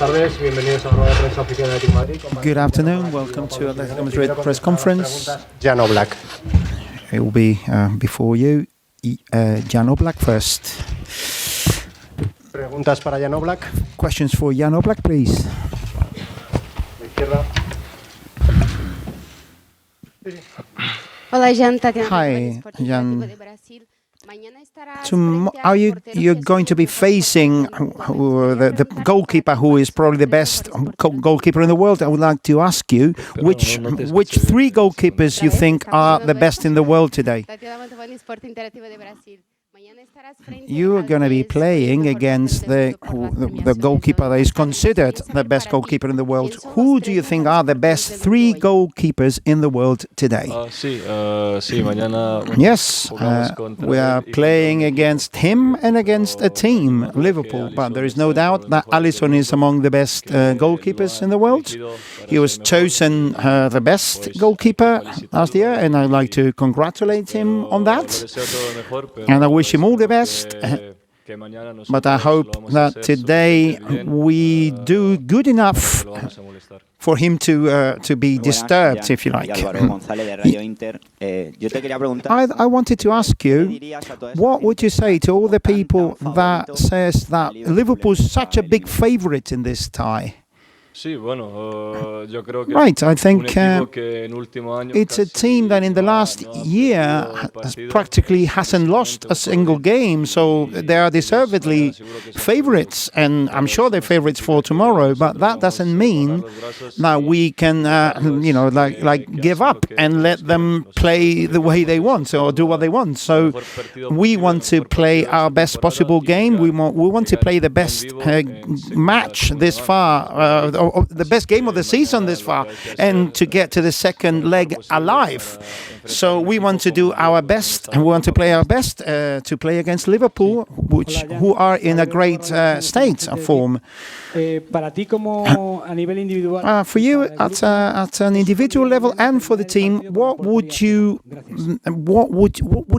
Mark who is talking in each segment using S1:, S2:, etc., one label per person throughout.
S1: Good afternoon. Welcome to Atletico Madrid press conference.
S2: Jan Oblak.
S1: It will be before you, Jan Oblak first.
S2: Preguntas para Jan Oblak.
S1: Questions for Jan Oblak, please.
S3: Hola, Jan.
S1: Hi, Jan. You're going to be facing the goalkeeper who is probably the best goalkeeper in the world. I would like to ask you which three goalkeepers you think are the best in the world today. You are going to be playing against the goalkeeper that is considered the best goalkeeper in the world. Who do you think are the best three goalkeepers in the world today? Yes, we are playing against him and against a team, Liverpool. But there is no doubt that Alisson is among the best goalkeepers in the world. He was chosen the best goalkeeper last year, and I'd like to congratulate him on that. And I wish him all the best. But I hope that today we do good enough for him to be disturbed, if you like. I wanted to ask you, what would you say to all the people that says that Liverpool's such a big favourite in this tie? Right, I think it's a team that in the last year practically hasn't lost a single game, so they are deservedly favourites, and I'm sure they're favourites for tomorrow, but that doesn't mean that we can, give up and let them play the way they want or do what they want. So we want to play our best possible game. We want to play the best match this far, the best game of the season this far, and to get to the second leg alive. So we want to do our best, and we want to play our best to play against Liverpool, who are in a great state of form. For you, at an individual level and for the team, what would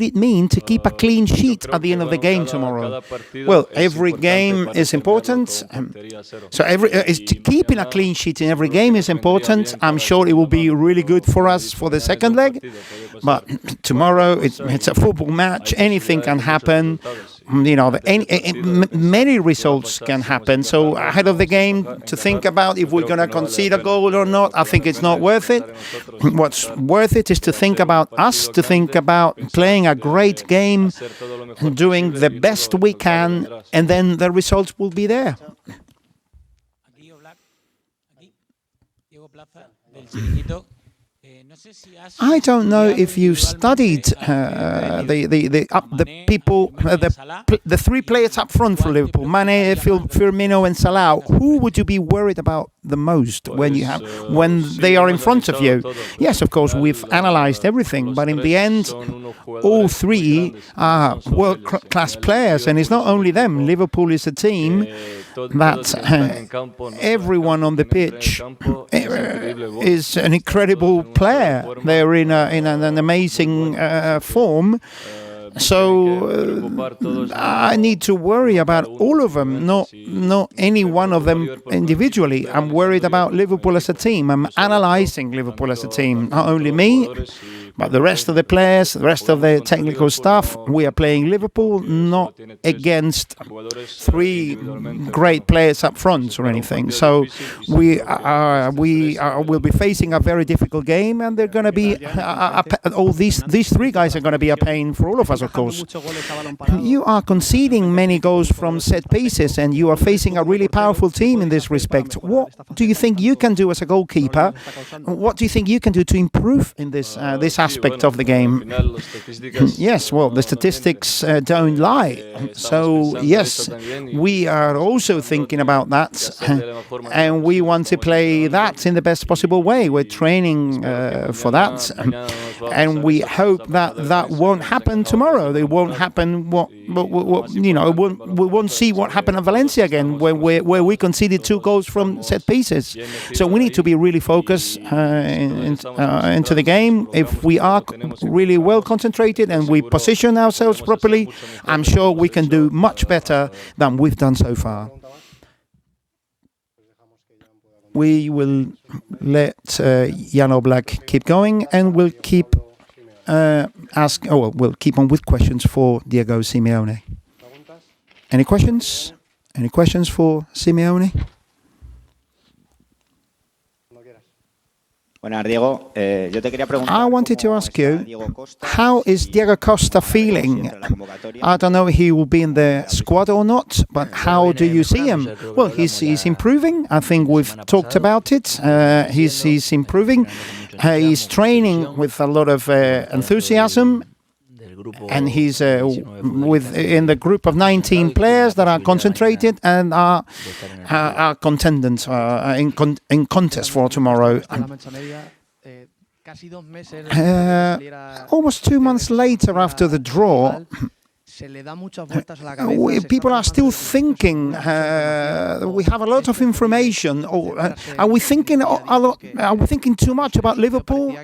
S1: it mean to keep a clean sheet at the end of the game tomorrow? Well, every game is important. Keeping a clean sheet in every game is important. I'm sure it will be really good for us for the second leg. But tomorrow, it's a football match. Anything can happen. Many results can happen. So ahead of the game, to think about if we're going to concede a goal or not, I think it's not worth it. What's worth it is to think about us, to think about playing a great game, doing the best we can, and then the results will be there. I don't know if you studied the people, the three players up front for Liverpool: Mane, Firmino, and Salah. Who would you be worried about the most when they are in front of you? Yes, of course, we've analysed everything, but in the end, all three are world-class players, and it's not only them. Liverpool is a team that everyone on the pitch is an incredible player. They're in an amazing form. So I need to worry about all of them, not any one of them individually. I'm worried about Liverpool as a team. I'm analysing Liverpool as a team. Not only me, but the rest of the players, the rest of the technical staff. We are playing Liverpool, not against three great players up front or anything. So we'll be facing a very difficult game, and they're going to be all these three guys are going to be a pain for all of us, of course. You are conceding many goals from set pieces, and you are facing a really powerful team in this respect. What do you think you can do as a goalkeeper? What do you think you can do to improve in this aspect of the game? Yes, well, the statistics don't lie. So, yes, we are also thinking about that, and we want to play that in the best possible way. We're training for that, and we hope that won't happen tomorrow. It won't happen. We won't see what happened at Valencia again, where we conceded 2 goals from set pieces. So we need to be really focused into the game. If we are really well concentrated and we position ourselves properly, I'm sure we can do much better than we've done so far. we will let Jan Oblak keep going, and we'll keep we'll keep on with questions for Diego Simeone. Any questions? Any questions for Simeone? I wanted to ask you, how is Diego Costa feeling? I don't know if he will be in the squad or not, but how do you see him? Well, he's improving. I think we've talked about it. He's improving. He's training with a lot of enthusiasm. And he's in the group of 19 players that are concentrated and are contenders in contest for tomorrow. Almost 2 months later after the draw, people are still thinking. We have a lot of information. Are we thinking too much about Liverpool,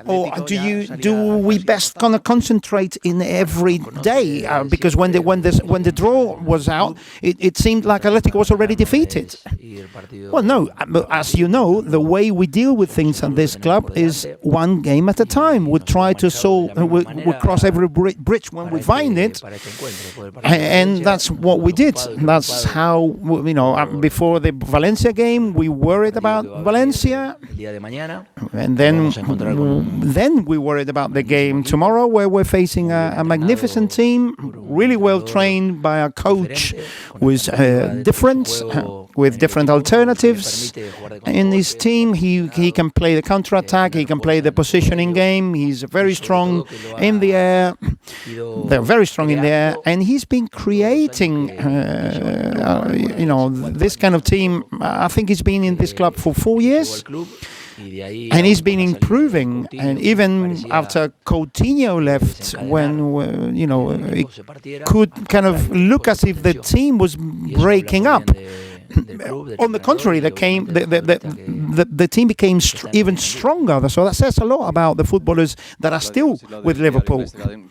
S1: or do we best kind of concentrate in every day? Because when the draw was out, it seemed like Atletico was already defeated. Well, no. As you know, the way we deal with things at this club is one game at a time. We try to solve. We cross every bridge when we find it. And that's what we did. That's how, before the Valencia game, we worried about Valencia. And then we worried about the game tomorrow, where we're facing a magnificent team, really well trained by a coach who is different, with different alternatives in his team. He can play the counter-attack, he can play the positioning game, he's very strong in the air. They're very strong in the air. And he's been creating, this kind of team. I think he's been in this club for 4 years. And he's been improving. And even after Coutinho left, when, it could kind of look as if the team was breaking up. On the contrary, the team became even stronger. So that says a lot about the footballers that are still with Liverpool.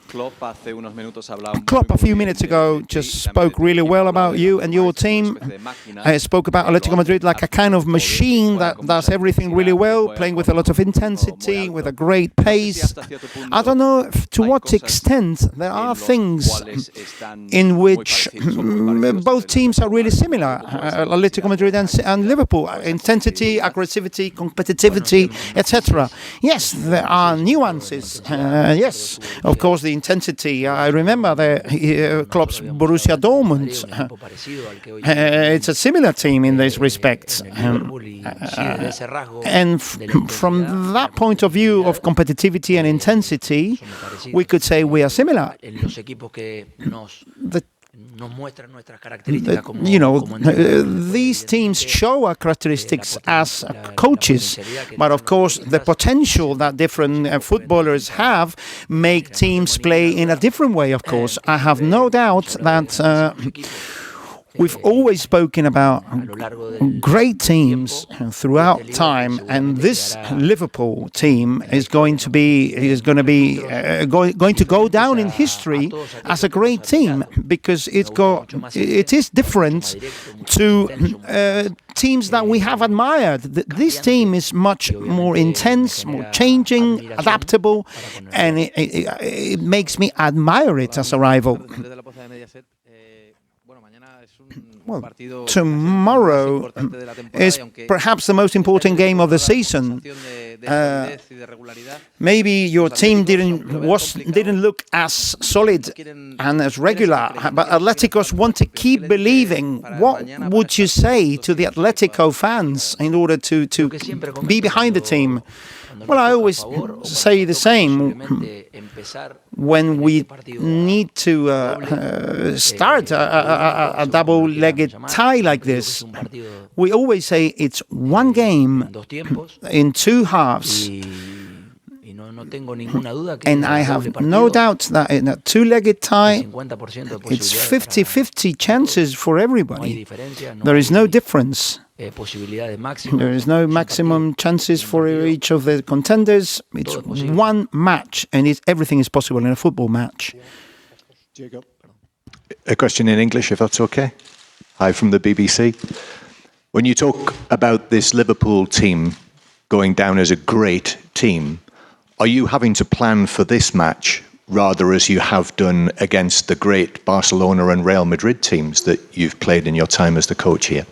S1: Klopp a few minutes ago just spoke really well about you and your team. Spoke about Atletico Madrid like a kind of machine that does everything really well, playing with a lot of intensity, with a great pace. I don't know to what extent there are things in which both teams are really similar. Atletico Madrid and Liverpool, intensity, aggressivity, competitivity, etc. Yes, there are nuances. Yes, of course, the intensity. I remember Klopp's Borussia Dortmund. It's a similar team in this respect. And from that point of view of competitivity and intensity, we could say we are similar. These teams show our characteristics as coaches, but of course the potential that different footballers have make teams play in a different way. Of course, I have no doubt that we've always spoken about great teams throughout time, and this Liverpool team is going to go down in history as a great team, because it is different to teams that we have admired. This team is much more intense, more changing, adaptable, and it makes me admire it as a rival. Well, tomorrow is perhaps the most important game of the season. Maybe your team didn't look as solid and as regular, but Atleticos want to keep believing. What would you say to the Atletico fans in order to be behind the team? Well, I always say the same. When we need to start a double-legged tie like this, we always say it's one game in two halves. And I have no doubt that in a two-legged tie, it's 50-50 chances for everybody. There is no difference. There is no maximum chances for each of the contenders. It's one match, and everything is possible in a football match.
S2: A question in English, if that's okay. Hi, from the BBC. When you talk about this Liverpool team going down as a great team, are you having to plan for this match rather as you have done against the great Barcelona and Real Madrid teams that you've played in your time as the coach here?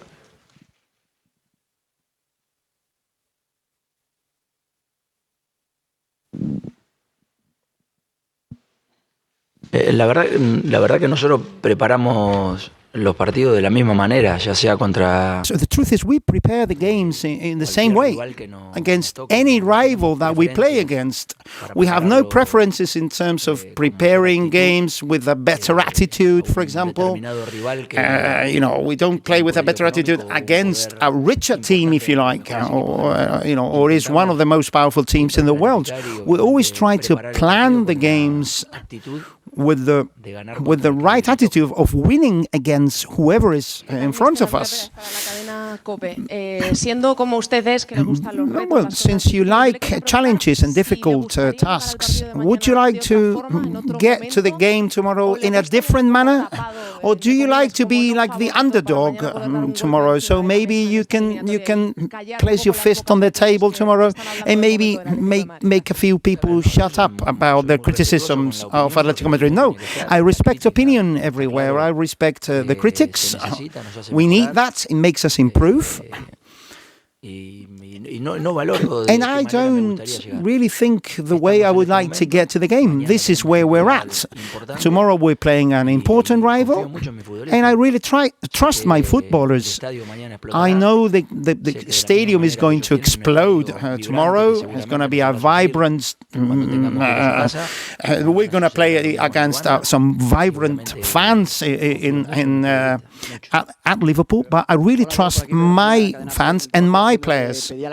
S3: La verdad que nosotros preparamos los partidos de la misma manera, ya sea contra...
S1: So the truth is we prepare the games in the same way against any rival that we play against. We have no preferences in terms of preparing games with a better attitude, for example. We don't play with a better attitude against a richer team, if you like, or is one of the most powerful teams in the world. We always try to plan the games with the right attitude of winning against whoever is in front of us. Well, since you like challenges and difficult tasks, would you like to get to the game tomorrow in a different manner? Or do you like to be like the underdog tomorrow? So maybe you can place your fist on the table tomorrow and maybe make a few people shut up about their criticisms of Atletico Madrid. No, I respect opinion everywhere. I respect the critics. We need that. It makes us improve. And I don't really think the way I would like to get to the game. This is where we're at. Tomorrow we're playing an important rival, and I really trust my footballers. I know the stadium is going to explode tomorrow. It's going to be a vibrant... we're going to play against some vibrant fans at Liverpool, but I really trust my fans and my players. Maybe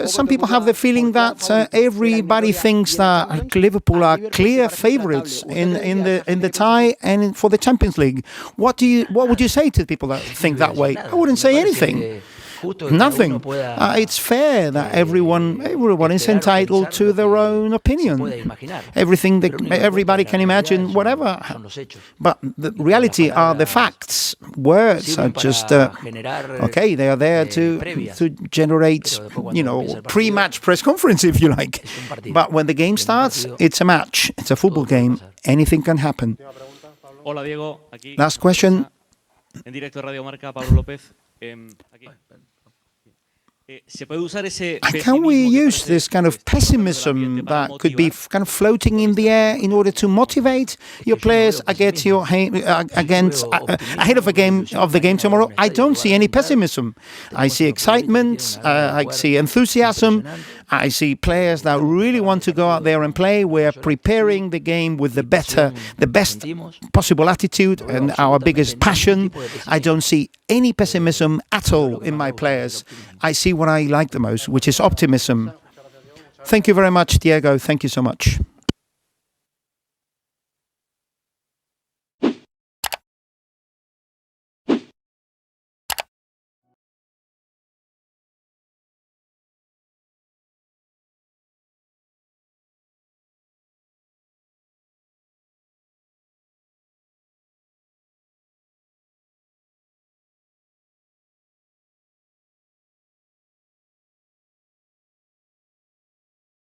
S1: some people have the feeling that everybody thinks that Liverpool are clear favourites in the tie and for the Champions League. What would you say to people that think that way? I wouldn't say anything. Nothing. It's fair that everyone is entitled to their own opinion. Everything that everybody can imagine, whatever. But the reality are the facts. Words are just okay. They are there to generate, pre-match press conference, if you like. But when the game starts, it's a match. It's a football game. Anything can happen. Last question. Can we use this kind of pessimism that could be kind of floating in the air in order to motivate your players ahead of the game tomorrow? I don't see any pessimism. I see excitement. I see enthusiasm. I see players that really want to go out there and play. We're preparing the game with the best possible attitude and our biggest passion. I don't see any pessimism at all in my players. I see what I like the most, which is optimism. Thank you very much, Diego. Thank you so much.